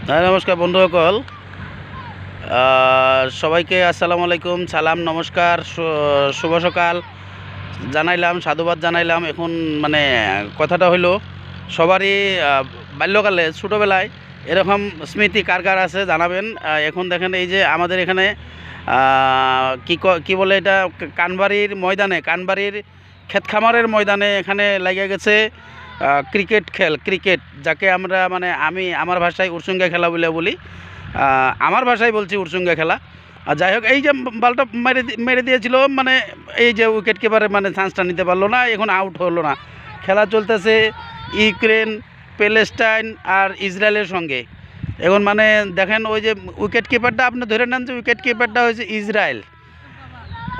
হ্যাঁ, নমস্কার বন্ধুসকল। সবাইকে আসসালামু আলাইকুম, সালাম, নমস্কার, শুভ সকাল জানাইলাম, সাধুবাদ জানাইলাম। এখন মানে কথাটা হইলো সবারই বাল্যকালে ছোটোবেলায় এরকম স্মৃতি কার কার আছে জানাবেন। এখন দেখেন এই যে আমাদের এখানে কি বলে এটা, কানবাড়ির ময়দানে, কানবাড়ির ক্ষেত খামারের ময়দানে এখানে লেগে গেছে ক্রিকেট খেল, ক্রিকেট যাকে আমরা মানে আমি আমার ভাষায় উরসুঙ্গা খেলা বলে বলি। আমার ভাষায় বলছি উরসুঙ্গা খেলা। আর যাই হোক, এই যে বলটা মেরে দিয়েছিল, মানে এই যে উইকেট কিপারে মানে চান্সটা নিতে পারলো না, এখন আউট হলো না। খেলা চলতেছে ইউক্রেন, প্যালেস্টাইন আর ইসরায়েলের সঙ্গে। এখন মানে দেখেন ওই যে উইকেট কিপারটা, আপনি ধরে নেন যে উইকেট কিপারটা হয়েছে ইসরায়েল।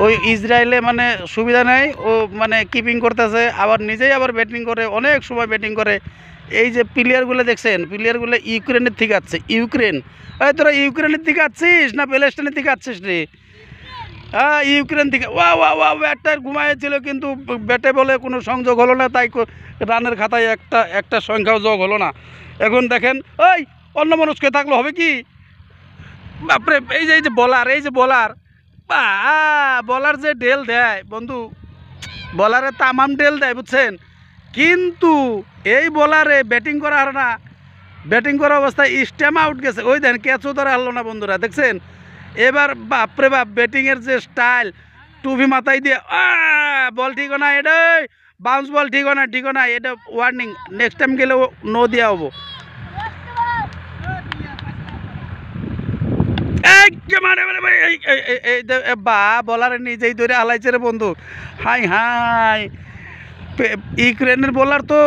ওই ইসরায়েলে মানে সুবিধা নেই, ও মানে কিপিং করতেছে, আবার নিজেই আবার ব্যাটিং করে, অনেক সময় ব্যাটিং করে। এই যে প্লেয়ারগুলো দেখছেন, প্লেয়ারগুলো ইউক্রেনের থেকে আসছে। ইউক্রেন, এই তোরা ইউক্রেনের থেকে আসছিস না প্যালেস্টাইনের থেকে আসছিস রে? হ্যাঁ, ইউক্রেন থেকে। ওয়া ওয়া ওয়া, ব্যাটটার ঘুমাইছিল কিন্তু ব্যাটে বলে কোনো সংযোগ হলো না, তাই রানের খাতায় একটা একটা সংখ্যাও যোগ হলো না। এখন দেখেন ওই অন্য মানুষকে থাকলে হবে কি বাপরে, এই যে বলার, এই যে বলার, বা বলার যে ডেল দেয় বন্ধু, বলারে তামাম ডেল দেয় বুঝছেন। কিন্তু এই বলারে ব্যাটিং করা আর না, ব্যাটিং করা অবস্থায় স্ট্যাম্প আউট গেছে। ওই দেন ক্যাচও ধরা হলো না বন্ধুরা, দেখছেন। এবার বাপরে বাপ, ব্যাটিংয়ের যে স্টাইল, টুপি মাথায় দিয়ে বল ঠিক না, এটা বাউন্স বল ঠিক না, এটা ওয়ার্নিং, নেক্সট টাইম গেলে নো দেওয়া হবো। বা বলারে নিজেই ধরে হালাইছে রে বন্ধু। হাই হাই, ইউক্রেনের বোলার তো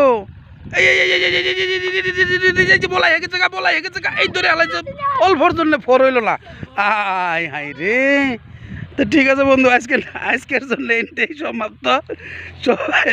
বলাই হেগে জায়গা, বলাই হেগে জায়গা, এই ধরে হালাইছে, অল্পর জন্য ফোর হইল না। হাই হাই রে। তো ঠিক আছে বন্ধু, আজকের জন্য এটাই সমাপ্ত। সবাই